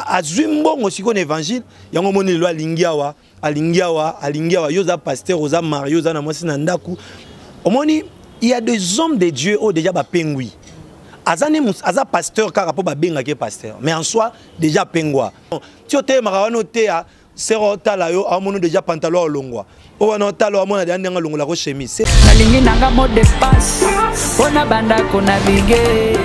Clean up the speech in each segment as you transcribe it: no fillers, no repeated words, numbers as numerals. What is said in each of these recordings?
azwi mbongo siko na évangile yango moni lo alingiawa yoza pasteur oza mario oza na mwasi na ndaku omoni il y a des hommes de Dieu au déjà ba pengui aza pasteur kaka po ba benga ke pasteur mais en soi déjà pengwa tiote marawano tea sero tala yo amono déjà pantalon olongwa o wana talo amona de ndanga longola ko chemise nalingi nanga mot de passe ona banda kona binge.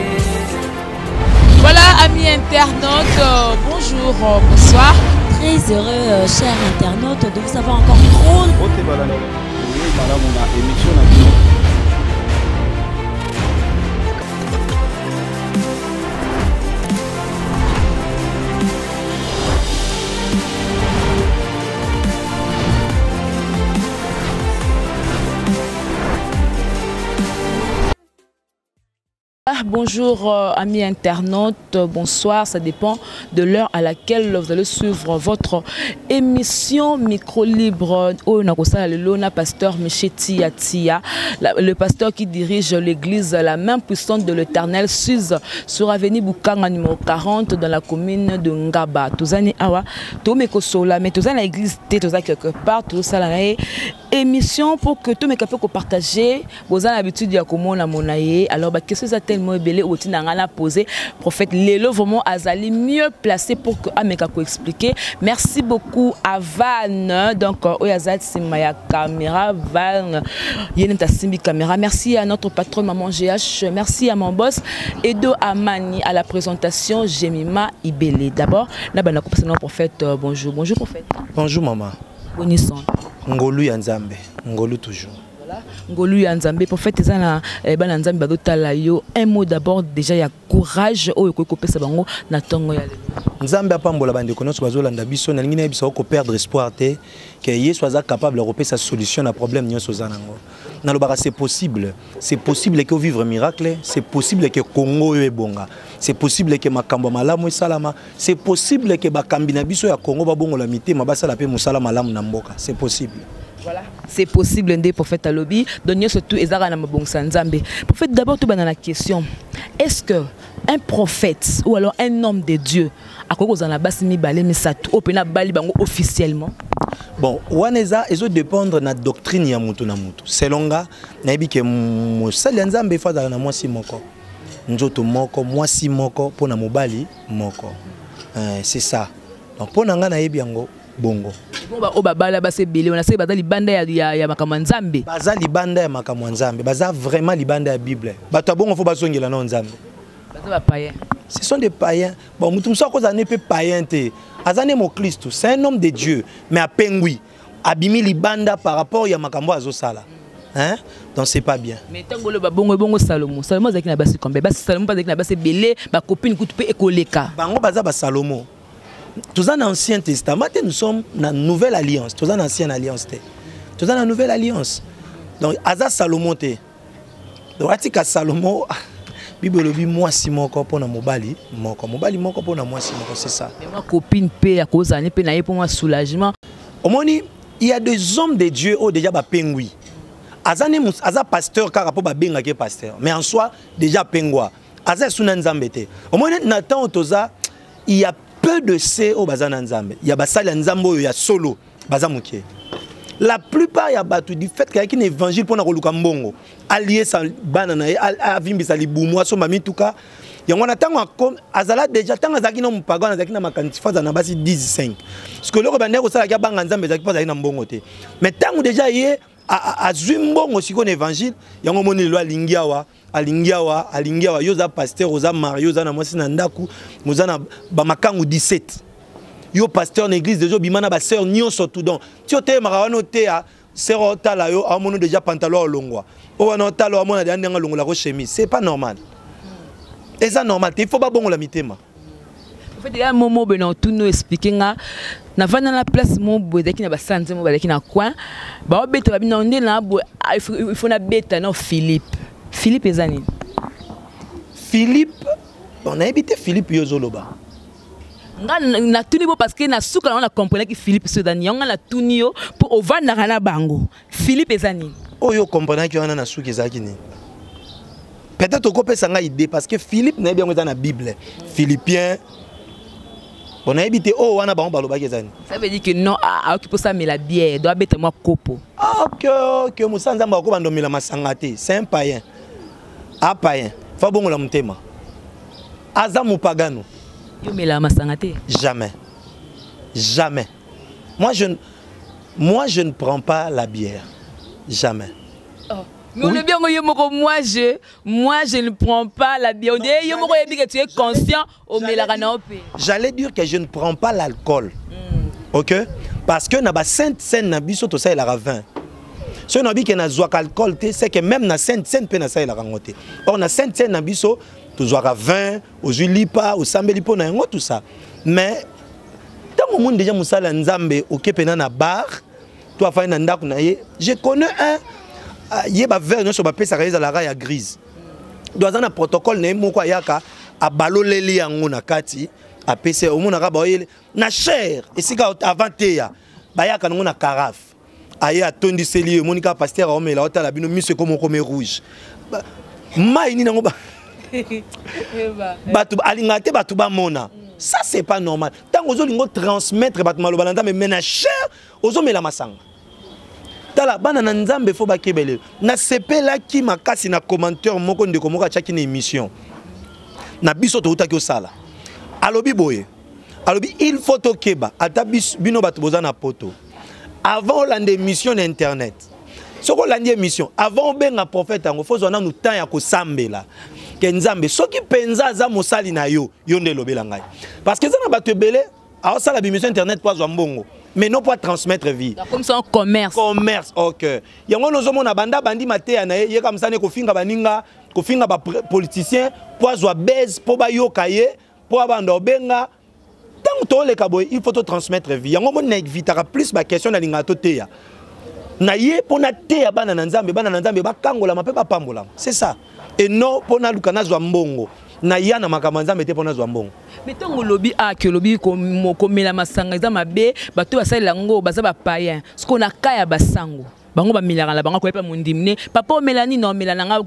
Voilà, amis internautes, bonjour, bonsoir. Très heureux, chers internautes, de vous avoir encore trop. Bonjour amis internautes, bonsoir, ça dépend de l'heure à laquelle vous allez suivre votre émission Micro Libre. Le pasteur Micheti Tia, le pasteur qui dirige l'église La Main Puissante de l'Éternel Suse sur avenue Bukanga numéro 40 dans la commune de Ngaba. Tozani awa, tomekosola, mais tozani l'église toza quelque part, tozala émission pour que tout mes capés partager. Vous avez l'habitude de comment la monaie. Alors qu'est-ce que ça tellement belé ou tu n'as posé prophète Lélo vraiment azali mieux placé pour que Ameka expliquer. Merci beaucoup à Van donc Oyazat Simaya caméra Van Yenenta Simbi caméra. Merci à notre patron maman GH. Merci à mon boss Edo Amani à la présentation Jemima Ibele. D'abord là ben la prophète bonjour prophète. Bonjour maman. Bonissant. Ngolu ya Nzambe, ngolu toujours. Voilà, ngolu ya Nzambe prophète ezana bana Nzambe bazotala yo un mot d'abord déjà ya courage oyo kokopesa bango na tongo ya lelo. Nzambe apambola bande konoso bazolanda biso na lingi na biso ko perdre espoir te que Yesu aza capable de repérer sa solution à problème nyonso zanango. Na lobaka c'est possible que vivre miracle, c'est possible que Congo yo ebonga. C'est possible que makambo malamu salama, c'est possible que bakambi na biso ya Congo babongo la mité mabasala pe musala malamu na mboka, c'est possible. Voilà, c'est possible ndé prophète alobi donner surtout ezara na mabongsa Nzambe. Prophète d'abord tout bana la question. Est-ce que un prophète ou alors un homme de Dieu a quoi dans la base mi balé mi satu opena bali bango officiellement? Bon, waneza ezo dépendre na doctrine ya mutu na mutu. Selonga na ebi ke musali Nzambe fa na mwasi moko. Njoto moko mwasi moko pona mobali moko. C'est ça. Donc pona nga na ebi yango bongo. O babala base belé on a se baza libanda ya makamwa Nzambe. Baza libanda ya makamwa Nzambe, baza vraiment libanda ya Bible. Bato bongo fo bazongela na Nzambe. Baza ba païens. Ce sont des païens. Bon, mutu mso ko za ne pe païen te. Azane mo Christ, c'est un homme de Dieu, mais à pengui abimi libanda par rapport ya makambo azosala. Hein? Donc c'est pas bien. Mais tant que le bongo Salomo zaki na basi kombe, basi Salomo pas zaki na basi belé, ba copine kutu pe ekoleka. Bango baza ba Salomo. Tous en Ancien Testament, nous sommes dans la Nouvelle Alliance. Tous en Ancienne Alliance. Tous en la Nouvelle Alliance. Donc, Aza Salomon. Donc, Atika Salomon, Bible dit moi si mon corps pour na mobali, mon corps pour na moi si mon corps, c'est ça. Mais ma copine paie à cause d'année paie pour moi soulagement. Au moni, il y a des hommes de Dieu au déjà ba pengui. Aza pasteur car pour ba benga ke pasteur. Mais en soi déjà pengwa. Aza sunan Nzambete. Au moni Nathan Otoza, il y a peu de ces au bazan Nzambe. Il y a basali Nzambo, il y a solo bazamuke. La plupart il y a batu du fait qu'il y a un évangile pour na koluka mbongo. Allié sa banana avimbi sa libumwa so mami tuka. Yango na tango comme azala déjà tango azaki na mpaga na azaki na makantifa na basi 15. Parce que le bande ko sala ka banga Nzambe azaki pas na mbongo te. Mais tango déjà yé azwi mbongo siko na évangile yango moni lo alingiawa yoza pasteur oza mario oza na mwasi na ndaku mozana ba makangu 17 yo pasteur na église déjà bimana ba sœur nyonso tout donc tiote marawano te a sero tala yo amono déjà pantalon olongwa o wana talo amona de ndanga longola ko chemise c'est pas normal. Et ça normal, il faut pas bon la mitema. En fait il y a un moment ben tout nous expliquer na vana la place mon boy daki na ba sanze mo ba daki na coin ba beta ba bina onde na bo il faut na beta na Philippe ezani. Philippe, on a habité Philippe Yozoloba. Na tuni bo parce que na souka on a compris que Philippe Sudani on a tuni yo pour ovanda na bango. Philippe ezani. Oyo comprendre que on a na souka ezaki ni. Peut-être qu'on peut s'en idée parce que Philippe n'est bien dans la Bible. Philippiens On a évité oh wana ba on balo ba kezani. Ça veut dire que non a occupé ça mais la bière doit bête moi copo. OK musa nzamba ko bandomela masanga te, c'est un païen. A païen. Fa bongo la mutema. Aza mupagano. Yo mela masanga te. Jamais. Jamais. Moi je ne prends pas la bière. Jamais. Oh. Mais oui. Bien, moi je ne prends pas la bière. Que tu es conscient au mélaranopé. J'allais dire que je ne prends pas l'alcool. OK? Parce que na sainte scène na biso to ça il a 20. Si on a dit que na zoak alcool c'est que même na sainte scène pe na ça il a rangoté. Or na sainte scène na biso to zoak 20, au julipa, au sambelipo na ngo tout ça. Mais tant au monde déjà musala nzambe OK pena na bar, toi fa na ndako na ye, je connais un il ba verre no so ba pesa ka la raya grise. Doza na protocole ne moko yaka a baloleli yango na kati a pesa o mona ka ba yele na cher esika avanté ya ba yaka ngo na carafe. Aye atondi seli monika pasteur o mela otala bino miso comme rouge. Mai ni nango ba. Batu alingate batu ba mona. Ça c'est pas normal. Tant ozo lingo transmettre batu maloba nda mais na cher ozo mela masanga. Tala bana na nzambe fo ba kebele na sepela ki makasi na commentaire moko ndeko moko chaki na émission na biso to utaki osala alobi boye alobi il faut to keba ata bino batu boza na poto avant la émission na internet soko la émission avant benga prophète ngo fo zona nous temps ya ko sambela ke nzambe soki penza za mosali na yo nde lobela ngai parce que za na batu ebele a osala bi émission internet po zo mbongo mais non pas transmettre vie. Comme ça en commerce. Commerce, OK. Yango nozomo na banda bandi maté na ye comme ça ne ko finga baninga, ko finga ba politicien, po zo base, po ba yokaye, po abando benga. Tant to le kaboy, il faut to transmettre vie. Yango mon na vitara plus ba question na linga to te ya. Na ye po na te ya bana na nzambe ba kangola mape ba pambola. C'est ça. Et non po na lukana zo mbongo. Na yana makamanza mete pona zo mbongo. Mais tango lobi a que lobi ko mela masanga za mabe bato basala ngo baza ba païen. Ce qu'on a kaya basango. Bango ba milaka la bango ko pa mondimne. Papa Mélanie non melananga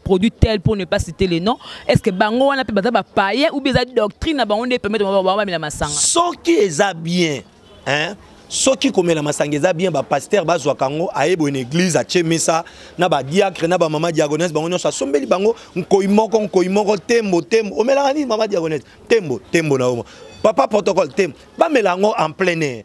produit tel pour ne pas citer les noms. Est-ce que bango wana pe baza ba païen ou bien za doctrine na bango ne permettre ba mela masanga. Ce qui est bien, hein? Ce qui comme la masangeza bien ba pasteur ba zwa kango aebo une église a chemisa na ba diacre na ba mama diagonesse bango nyonso sombeli bango nkoimoko tembo o melani mama diagonesse tembo na omo papa protocole tembo ba melango en plein air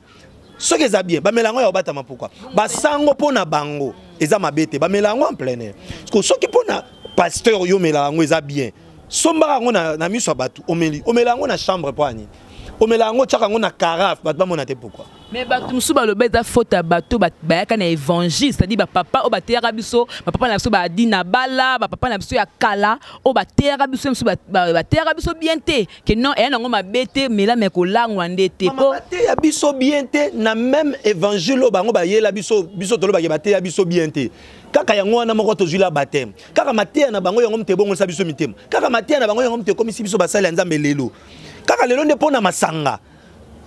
ce qui est bien ba melango ya batama pourquoi ba sango pona bango eza mabete ba melango en plein air parce que ce qui pona pasteur yo melango eza bien somba ngo na miso batu o melango na chambre poani o melango tchaka ngo na carafe bat ba mona te pourquoi. Mais batum suba le beza faute bato bayaka na évangile c'est-à-dire ba papa o batera biso ba papa na biso ba dina bala ba papa na biso ya kala o batera biso batera biso bien te que non et nango mabete mais là mais ko langwa ndete po batera biso bien te na même évangile o bango ba yela biso to lo ba batera biso bien te kaka yango wana moko to zula baptême kaka matea na bango yango mte bongo sa biso mitema kaka matea na bango yango mte komisi biso basala nzambe lelo kaka lelo nde pona masanga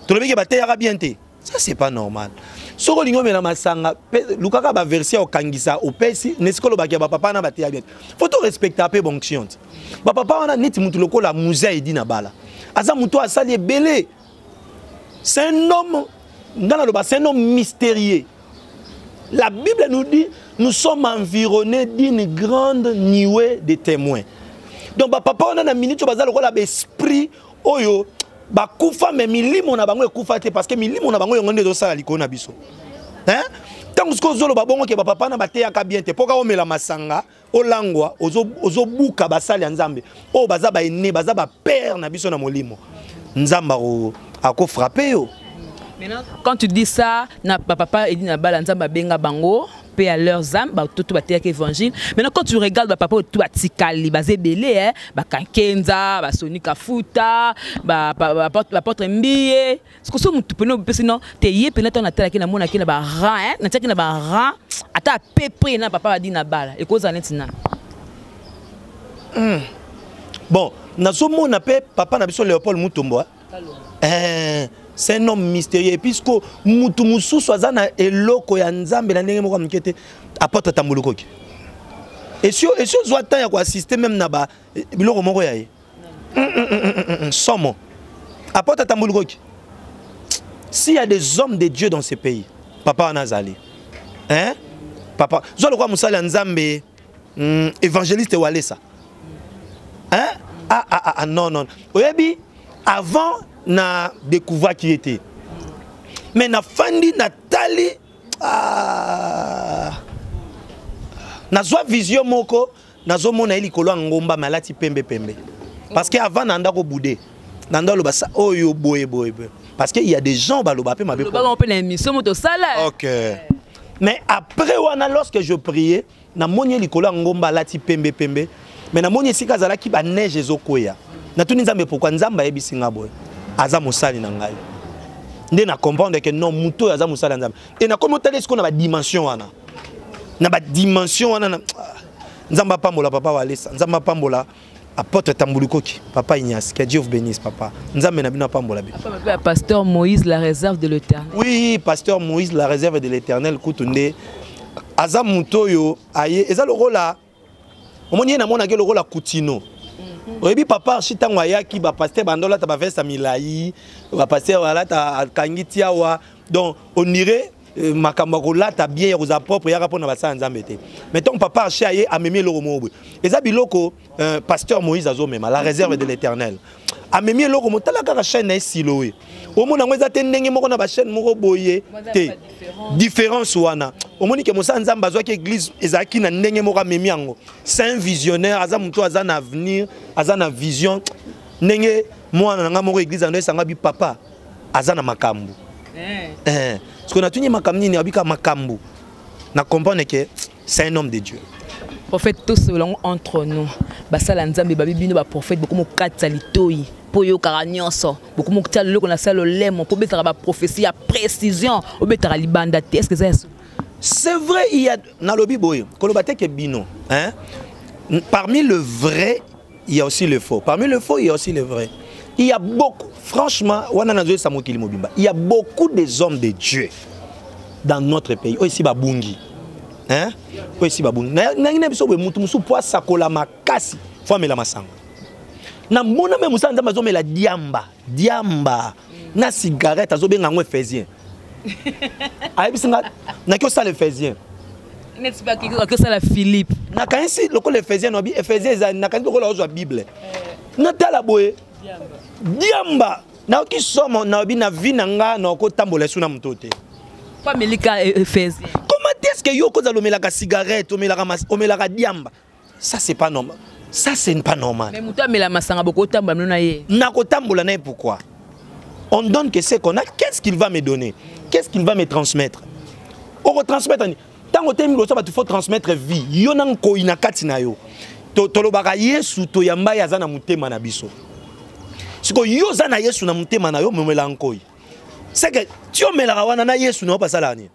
to lo beke batera bien te. Ça c'est pas normal. Soko lingo mela masanga lukaka ba version okangisa opesi nesikolo bakia ba papa na batia bien. Faut to respecter pe bonction. Ba papa wana neti mutu lokola muza edi na bala. Aza mutu asali belé. C'est un homme ngana loba c'est un homme mystérieux. La Bible nous dit nous sommes environnés d'une grande nuée de témoins. Donc ba papa wana na minute baza lokola ba esprit oyo ba kufa mais milimo na bango ekufa te parce que milimo na bango yonde do sala likona biso hein tant que zolo ba bongo ke ba papa na bateya ka bien te poka o mela masanga o langwa ozo buka basali ya nzambe o baza ba ene baza ba père na biso na molimo nzamba o ako frapper yo. Maintenant quand tu dis ça na papa edi na bala nzamba benga bango paix à leurs âmes ba tout bateya ke évangile. Maintenant quand tu regardes ba papa tout atikali ba zebele hein ba kankenza ba sonika futa ba porte mbiye ce que so mutu peno sinon te yé peut-être na tala ki na mona ki na ba ran hein na taki na ba ran ata pepre na papa ba di na bala e koza netina. Bon na so mona pe papa na biso Léopold Mutombo c'est un homme mystérieux puisque mutu mususu azana eloko ya nzambe na ndenge moko mukete apporte tambulukoki et si zo temps ya ko assister même na ba biloko moko ya ye somo apporte tambulukoki s'il y a des hommes de Dieu dans ce pays, papa Anazali, hein? Papa, je le crois Moussa Nzambe, évangéliste Walesa. Hein? Non. Oyebi, avant, na découvert qui était. Mais na fandi Nathalie, na zwa vision moko, na zo mona ili kolo ngomba malati pembe. Parce que avant nanda ko boudé, nanda lo basa oyo boye. Parce que il y a des gens baloba pe mabe. Ba on peut l'émission moto sala. OK. Mais après wana lorsque je priais, na moni ili kolo ngomba lati pembe. Mais na moni sika zala ki ba neige ezokoya. Na tuni nzambe pourquoi nzamba yebisinga boye. Aza mosali na ngai. Nde na comprendre que non muto aza mosali nzambe. Et na comment telle ce qu'on a ba dimension wana. Na ba dimension wana nzamba pambola papa Walesa, nzamba pambola apôtre Tambulukoki, papa Ignace, que Dieu vous bénisse papa. Nzambe na bino pambola bi. Papa pasteur Moïse la réserve de l'Éternel. Oui, pasteur Moïse la réserve de l'Éternel kutunde aza muto yo aye eza le rôle là. Omoni na mona ke le rôle la Kutino. Oyebi papa chitango ayaki ba pasteur bandola ta ba veste milai, ba pasteur wala ta kangiti awa. Donc on irait makambo kola ta bien ya propre ya rapona basa nzambe te. Mais ton papa aye amemi loko mobo. Eza biloko pasteur Moïse azomema la réserve de l'Éternel. Amemi loko motala ka chaîne na siloé. Omona ngweza te ndenge moko na ba chaîne moko boye te. Différence wana. Omoni ke mosa nzamba azwa ke église ezaki na ndenge moko amemi yango. C'est un visionnaire, aza muto aza na avenir, aza na vision. Ndenge mwana nga moko église ando esanga bi papa aza na makambu. Parce qu'on a tenu makamni ni abika makambu. Na comprendre que c'est un homme de Dieu. Prophète tous selon entre nous. Basala nzambe babibino ba prophète beaucoup mo katalitoi. Poyo karanyonso. Beaucoup mo tia le qu'on a ça le lemo pour betara ba prophétie à précision. Au betara libanda. Est-ce que c'est vrai, il y a na lobi boy. Kolobate ke bino, hein? Parmi le vrai, il y a aussi le faux. Parmi le faux, il y a aussi le vrai. Il y a beaucoup, franchement, il y a beaucoup des hommes de Dieu dans notre pays. Ici, Babungi. Hein? Ici, Babungi. Na mona me musa nzamba zo mela diamba na cigarette azo benga ngo ephésien. Ayibisinga na kyo ça l'ephésien. N'est-ce pas que ça la Philippe. Na kanisi loko l'ephésien no bi ephésien na kanisi loko la ozo Bible. Na tala boye diamba na ki somo na bi na vie nanga na ko tambola suna mtote. Pas melika ephésien. Comment est-ce que yo ko za lomela ka cigarette omelaka diamba? Ça c'est pas normal. Ça c'est pas normal. Mais muta mela masanga boko tambola mona ye. Na ko tambola na pourquoi? On donne que c'est qu'on a, qu'est-ce qu'il va me donner? Qu'est-ce qu'il va me transmettre? On retransmettre tant que il faut transmettre vie. Yo nan ko inakati na yo. Tolobaka Yesu to yamba ya zana mutema na biso. Siko yo zana Yesu na mutema na yo memela nkoi. C'est que tu omela wana na Yesu na pas sala ni.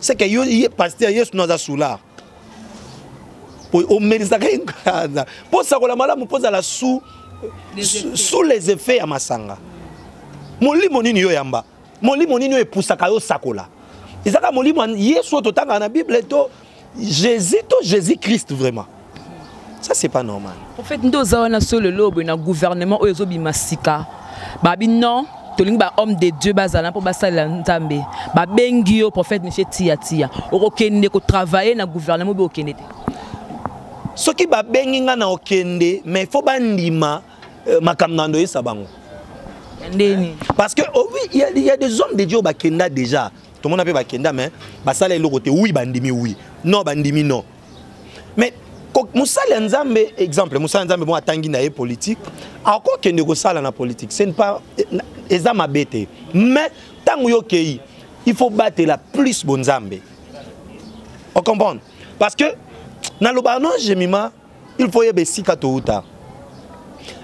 C'est que yo pasteur Yesu na za soula. Pour omelisa kenga. Pour ça ko la malamu poza la sous les effets ya masanga. Molimo nini yo yamba. Molimo nini yo epusaka yo sakola. Ezaka molimo Yesu totanga na Bible to Jésus-Christ vraiment. Ça c'est pas normal. En fait ndoza wana sur le lobo na gouvernement oyo zobima sika. Babi non, tolingi ba homme de Dieu bazala pour basala nzambe. Ba bengi yo prophète monsieur tia. Okokende ko travailler na gouvernement be okende te. Soki ba bengi nga na okende mais faut bandima makamnando yesa bango. Parce que oh oui, il y a des hommes de Dieu bakenda déjà. Tout le monde appelle bakenda mais basala le côté oui bandimi oui. Non bandimi non. Mais Moussa Nzambe exemple Moussa Nzambe bon atangi na politique. Encore kende ko sala na politique, ce n'est pas ezama bete. Mais tango yo kei, il faut battre la plus bon Nzambe. On comprend? Parce que dans le banon jemima, il faut yebe sika to uta.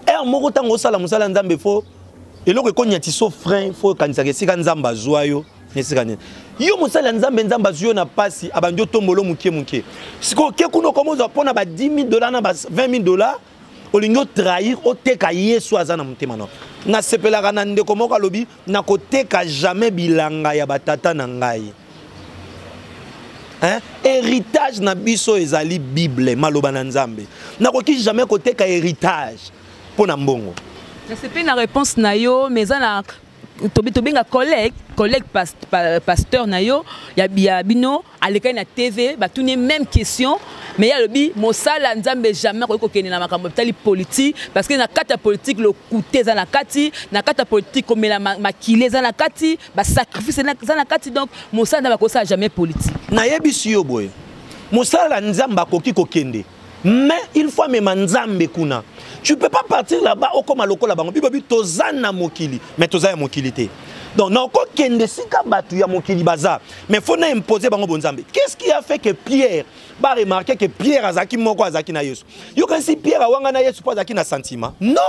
Et moko tango sala Moussa Nzambe faut et là que konya tiso frein faut kanisa ke sika nzamba zwayo nesika ne yo musala nzambe nzamba zwayo na pasi abandio tombolo muke siko ke kuno komoza pona ba $10,000 na ba $20,000 olingo trahir oteka Yesu azana mutema no na sepelaka na ndeko moko lobi na koteka jamais bilanga ya batata na ngai. Hein? Héritage na biso ezali Bible maloba na nzambe na koki jamais koteka héritage pona mbongo. C'est pas une réponse nayo mais ça na tobenga collègue pasteur na yo ya bino aleka na TV ba tourner même question mais ya lobi mosala nzambe jamais ko kene na makambo tali politique parce que na kata politique le coûter za na kati na kata politique comme la makile za na kati ba sacrifice za na kati donc mosala ba ko ça jamais politique na yebi siyo boy mosala nzambe akoki ko kende mais il faut même nzambe kuna. Tu ne peux pas partir là-bas au comme à l'okola bango. Bibi tozana mokili, mais tozaya mokilité. Donc na ko kende sika batu ya mokili baza. Mais faut na imposer bango bonzambe. Qu'est-ce qui a fait que Pierre va remarquer que Pierre azaki moko azaki na Yesu? Yo quand si Pierre awanga na Yesu pas azaki na sentiment. Non.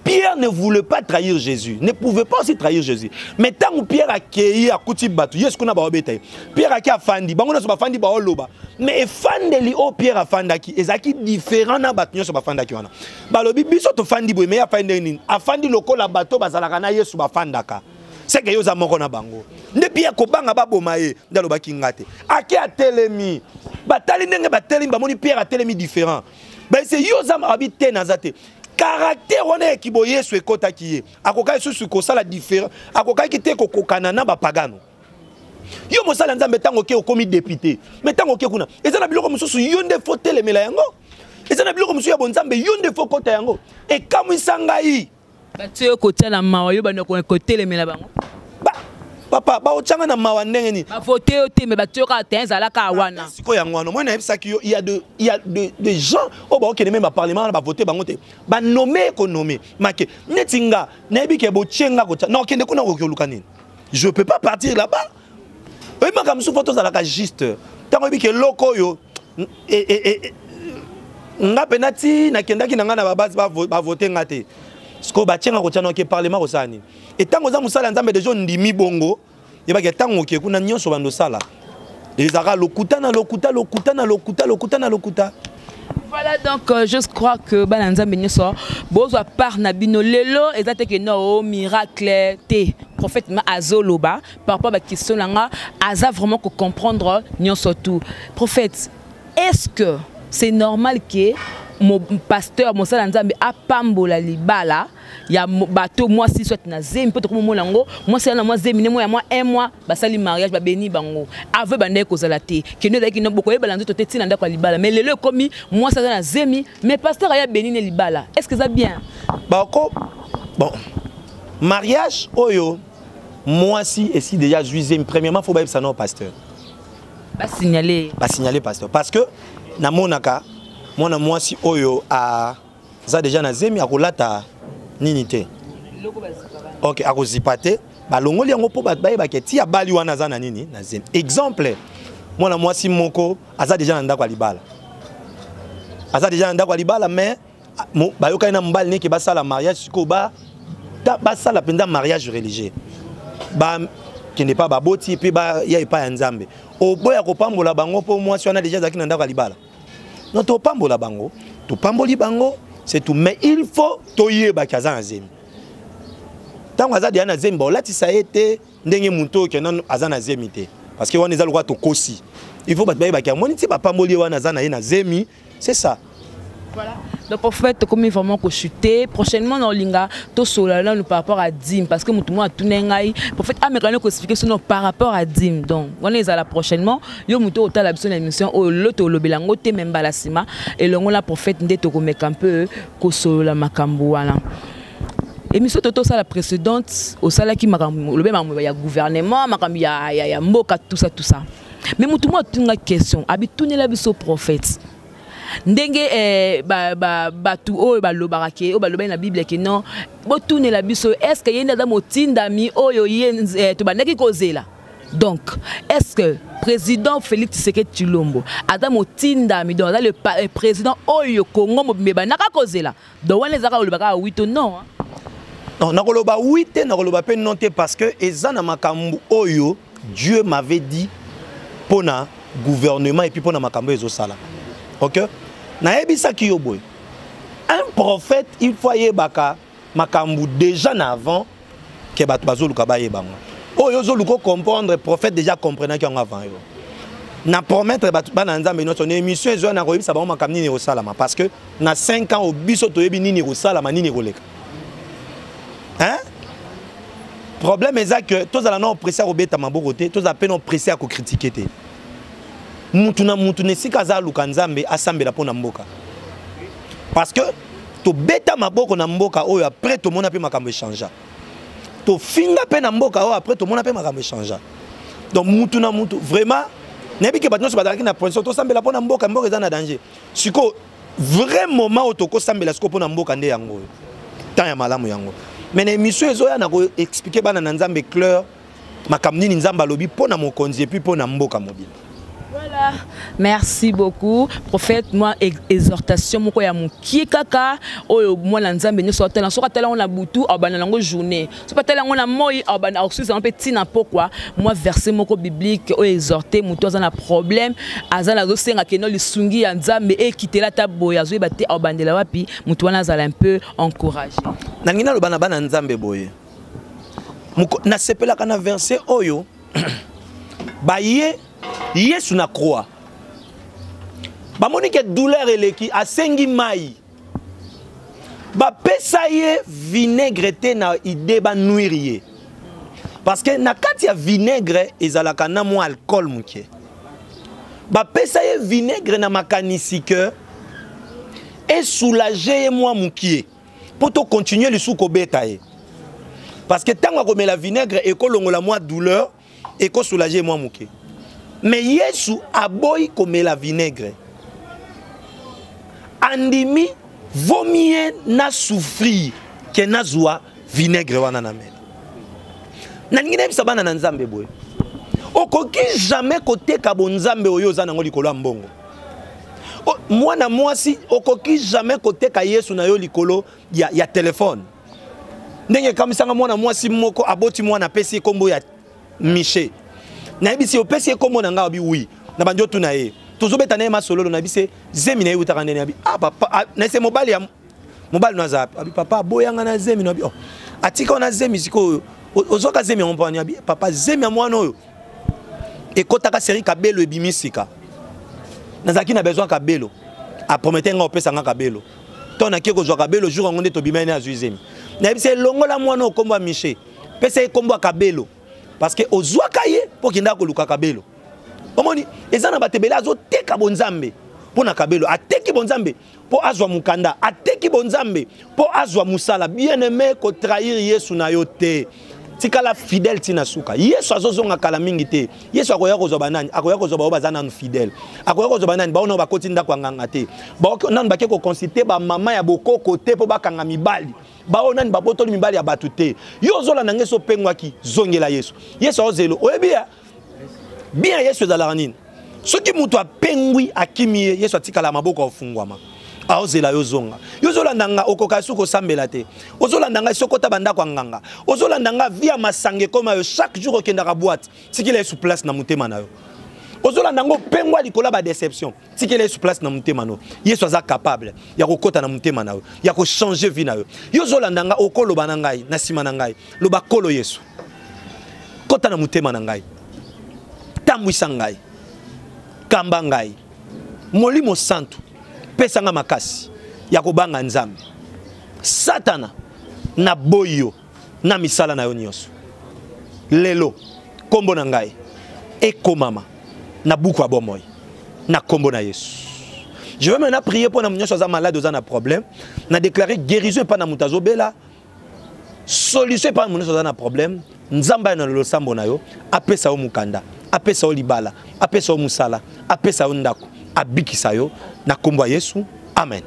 Pierre ne voulait pas trahir Jésus, ne pouvait pas aussi trahir Jésus. Mais tant que Pierre a cueilli à Kouti Batu, Yesu kuna ba obete. Pierre a ki afandi, bango na so ba fandi ba oloba. Mais fandeli o Pierre afandaki, ezaki différent na batu nyo so ba fandaki wana. Ba lobi biso to fandi boy mais afandi nini? Afandi lokola bato bazalaka na Yesu ba fandaka. C'est que yo za moko na bango. Ne Pierre ko banga ba bomaye, ndalo ba kingate. Aki a telemi. Ba tali ndenge ba telemi ba moni Pierre a telemi différent. Ba c'est yo za habité na zate. Caractère on est qui boye sur ekota qui est akoka sur ko sala différent akoka ki te ko kokana na ba pagano yo mosala nzambe tango ke okomi député mais tango ke kuna ezana biloko mususu yonde fotele mela yango ezana biloko mususu ya bonzambe yonde fokota yango e kamwisanga yi ba tio ko tala mawa yo ba no ko tele mela bango papa ba ochanga na mawa ndenge ni ba voter o te me ba tio ka tenzala ka wana siko yango wana mwana ebisa ki il y a des gens au ba okene même ba parlement ba voter bango te ba nommer ko nommer make netinga na ebi ke bo chenga ko non kende kuna ko luka nini je peux pas partir là-bas oi makam su photos ala ka juste tango ebi ke loko yo nga penati na kendaki na nga na ba base ba voter ngate siko ba chenga ko tano ke parlement ko sani et tango za musala nzambe de gens ndimi bongo yeba ke tango ke kuna nyonso bando sala ezaka lokuta na lokuta. Voilà donc je crois que balanzambe nyonso bozo par na bino lelo ezate ke no miracle te prophète ma azoloba par rapport à question langa aza vraiment ko comprendre nyonso tout prophète est-ce que c'est normal que mon pasteur mon salanzambe apambola libala ya bateau moi si soit na zemi peut comme molango moi c'est na moi zemi moi moi un mois basali mariage ba béni bango ave bande ko zalate que ne daki no boko e balanzo tote tina ndako libala mais lelo komi moi ça na zemi mais pasteur ya béni ne libala est-ce que ça bien bako bon mariage oyo moi si et si déjà juillet premièrement faut ba ça non pasteur ba signaler pasteur parce que na monaka mona moi si oyo a za déjà na zemi akolata ninité OK akozipate balongoli yango po baye baketi ya bali wana za na nini na zemi exemple mona moi si moko aza déjà na ndako alibala mais bayoka na mbali ne ke basala mariage ko ba sala penda mariage religieux ba qui n'est pas baboti puis ba ya pas nzambe oboya ko pambola bango po moi si on a déjà zaki na ndako alibala non to pambola bango to pamboli bango c'est tout mais il faut toyer bakaza na zemi tant aza dia na zemi ba lati sa été ndenge munto ke non aza na zemi te parce que on est alwa to kosi il faut batbaye bakya moni ti ba pamboli wana aza na zemi c'est ça. Voilà. Donc en fait, comme vraiment que chuter prochainement dans linga to solala nous par rapport à Dim parce que tout le monde a tout nengai pour fait américain ko expliquer sur par rapport à Dim. Donc on est à la prochainement yo muto ota la besoin émission au loto lobelango te même balasima et longo la prophète ndé ko meka un peu ko solala makambo wana. Émission toto ça la précédente au sala qui makambo lobe makambo ya gouvernement makambo ya mboka tout ça. Mais muto mo tunga question abitune la biso prophète ndenge batu oyo balobaka ke oyo balobaki na bible ke non botunela biso est-ce que yenda da motindami oyo to bandaki kozela donc est-ce que président Félix Tshisekedi Tshilombo ada motindami donc le président oyo Congo mobimba naka kozela donc wana ezaka olobaka oui to non non nakoloba oui te nakoloba pe non te parce que ezana makambu oyo Dieu m'avait dit pona gouvernement et puis pona makambu ezosala. OK? Na ebisa ki yo boy. Un prophète, il faut yebaka makambu déjà avant que batu bazoluka ba yebanga. Oh yo zoluko comprendre prophète déjà comprenant ki avant yo. Na promettre batu bana nzambe notre émission ezo na koyebisa ba makamni ni osalama parce que na 5 ans obiso to yebi nini osalama nini koleka. Hein? problème est que tous allons pressé à obéir à ma beauté, tous appelons pressé à critiquer. Mutuna mutune sikaza lukanzambe asambela pona mboka. Parce que to beta maboko na mboka oyo après to mona pe makambo échanger. To finga pe na mboka oyo après to mona pe makambo échanger. Donc mutuna mutu vraiment nebi ke batno so badaki na position to sambela pona mboka mboka eza na danger. Siko vrai moment to ko sambela siko pona mboka nde yango. Tant ya malamu yango. Mais na émission ezoya na ko expliquer bana na nzambe clair makamni ni nzamba lobi pona mokonzi et puis pona mboka mobile. Voilà, merci beaucoup. Prophète, moi, exhortation, moi, ya mukie kaka, oyo moi lanzambe ne soit tel, soit tel on a boutou, au banango journée. Soit tel on a moi, au banango c'est un petit n'importe quoi. Moi verset moko biblique, oyo exhorter, muto azana problème, azana zo senga keno li sungi nzambe et quitter la table, azo ibate au bandela wapi, muto wana azala un peu encouragé. Nangina lo bana bana nzambe boye. Na sepela kana verset oyo, baye Yesu na croix. Ba monique douleur eleki asengi mai. Ba pesa ye vinaigre te na ide ba nuirier. Parce que na kati ya vinaigre ezalaka na mo alcool muke. Ba pesa ye vinaigre na makanisi que et soulager moi mukie. Pour to continuer le sou ko beta ye. Parce que tant ko met la vinaigre et ko longola moi douleur et ko soulager moi muke. Mais Yesu aboy comme la vinaigre. Andimi vomie na souffrir que na zoa vinaigre wana na mela. Nangine bisa bana na nzambe boy. Okoki jamais côté ka bonzambe oyo za nango likolo mbongo. Mwana mwasi okoki jamais côté ka Yesu na yo likolo ya téléphone. Ndenge kamisanga mwana mwasi moko aboti mwana pesi kombo ya Miché. Na bisi opesi kombo na nga bi oui na banjo tuna ye tozo beta na ma solo na bisi zemi na yuta kandene abi ah papa na se mobile na zap abi papa boyanga na zemi no bi oh atika na zemi siko ozoka zemi on pa abi papa zemi mwana oyo ekotaka série kabelo ebimisika nazaki na besoin kabelo a promettre nga opesa nga kabelo to na kiko zo kabelo jour ngonde to bimene azu zemi na bisi longola mwana okombo Miché pesa ekombo kabelo. Parce que ozwa kaye pour qu'il n'a pas kabelo. Omoni, ezana batebele azo teka bonzambe pour na kabelo, ateki bonzambe pour azwa mukanda, ateki bonzambe pour azwa musala. Bien aimé ko trahir Yesu na yote. Tikala fidèle tina suka. Yesu azozonga kala mingi te. Yesu akoya ko zoba nani, akoya ko zoba bazana fidèle. Akoya ko zoba nani ba ona ba kotinda kwa nganga te. Ba nani ba ke ko consulter ba mama ya bokoko te po ba kanga mibali. Bao nani babotoli mibali ya batute yo zola nange so pengwaki zongela Yesu Yesu ozelo oyebia bien Yesu ezala nini soki mutu apengwi akimie Yesu atikala maboko ofungwama aozela yo zonga yo zola nanga okoka suko sambela te ozola nanga sokota banda kwa nganga ozola nanga via masange koma yo chaque jour okenda ka boîte sikile sous place na mutema na yo ozola nango pengwa likola ba déception tikele sous place na mutema no Yesu aza capable ya kokota na mutema na yo ya ko changer vie na yo yo zola nanga okolo bana ngai na sima na ngai lo bakolo Yesu kota na mutema na ngai tambwisa ngai kamba ngai molimo santu pesa nga makasi ya kobanga nzambe satana na boyo na misala na yo nyonso lelo kombo na ngai ekomama na buku ya bomoy na kombo na Yesu. Je veux maintenant prier pour nous sommes malades dans un problème, na déclarer guérison pas na mutazo bela solution pas nous sommes un problème, nzamba na lo sambo na yo, apesa o mukanda, apesa o libala, apesa o musala, apesa o ndako, abikisa yo na kombo ya Yesu. Amen.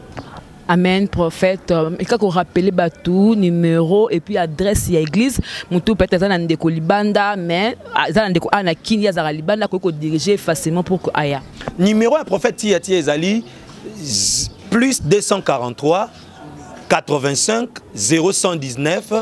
Amen, prophète. Et quand on rappelle batou, numéro et puis adresse à l'église, moutou peut-être dans des colibanda, mais dans des ana kinya za libanda ko diriger facilement pour que aya. Numéro à prophète Tiati Ezali plus 243 85 0119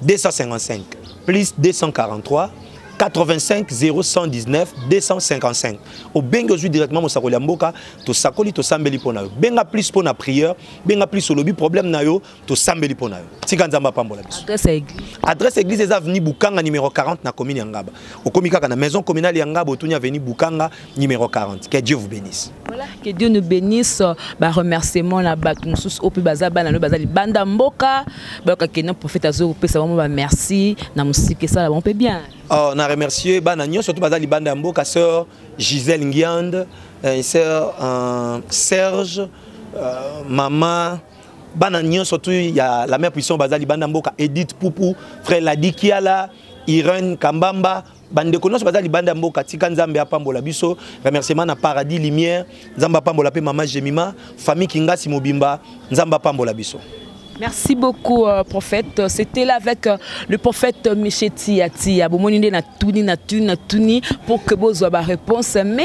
255 plus 243 85 0119 255. Au benga ozui directement mo sakoli mboka to sakoli to sambeli pona yo. Benga plus pona prière, benga plus solobi problème na yo to sambeli pona yo. Tika nzamba pambola biso. Adresse église. Adresse église des avenue Bukanga numéro 40 na commune Yangaba. Au komika na maison communale Yangaba au tunya avenue Bukanga numéro 40. Que Dieu vous bénisse. Voilà, que Dieu nous bénisse. Bah remerciement la batunsus au plus bazaba na le bazali banda mboka. Bah ka kenon prophète azo pe ça vraiment merci na musique ça là on peut bien. Oh, on a remercié Banagnon, surtout Bazali Banda Mboka, sœur Gisèle Nguiande, sœur Serge, maman Banagnon, surtout il y a la mère puissante Bazali Banda Mboka, Edith Poupou, frère Ladi Kiala, Irène Kambamba, Bande Konos Bazali Banda Mboka, Tika Nzambe Apambola Biso, remerciement à Paradis Lumière, Nzamba Pambola Pe Maman Jemima, famille Kingasi Mobimba, Nzamba Pambola Biso. Merci beaucoup, prophète. C'était là avec le prophète Micheti Ati. Abomoninde na tuni pour que vous ayez la réponse. Mais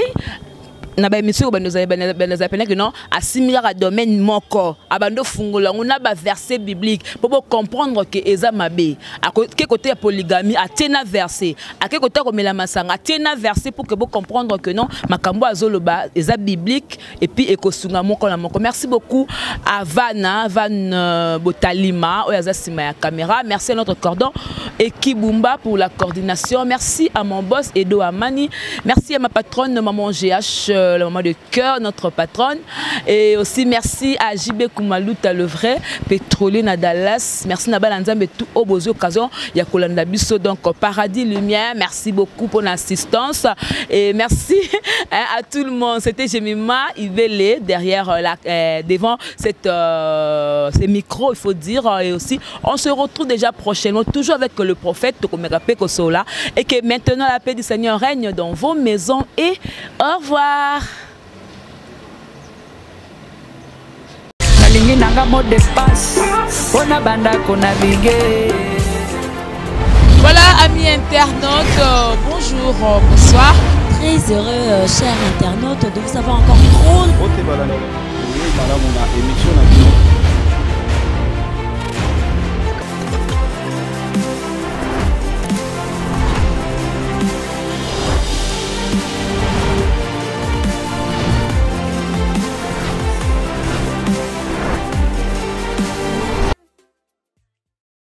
na ba émission nous appelé que non assimiler à domaine moko abando fungola on a ba verset biblique pour comprendre que eza mabe à quel côté la polygamie a tena verset à quel côté comme la masanga tena verset pour que vous comprendre que non makambo azoloba eza biblique et puis ekosunga moko la moko. Merci beaucoup à Van Botalima oyaza sima ya caméra. Merci à notre cordon et Kibumba pour la coordination. Merci à mon boss Edo Amani. Merci à ma patronne maman GH la maman de cœur, notre patronne. Et aussi merci à JB Koumalouta le vrai, pétrolier na Dallas. Merci Nabal Nzambe tout au beaux occasions. Yakolanda Bisso donc Paradis Lumière. Merci beaucoup pour l'assistance et merci à tout le monde. C'était Jemima Ivele derrière devant ces micros, il faut dire. Et aussi, on se retrouve déjà prochainement, toujours avec le prophète Tokomerape Kosola. Et que maintenant la paix du Seigneur règne dans vos maisons. Et au revoir. Nalingi nanga mot de passe. Ona banda kona bigé. Voilà, amis internautes, bonjour, bonsoir. Très heureux, chers internautes, de vous avoir encore trop. Madame, on a émission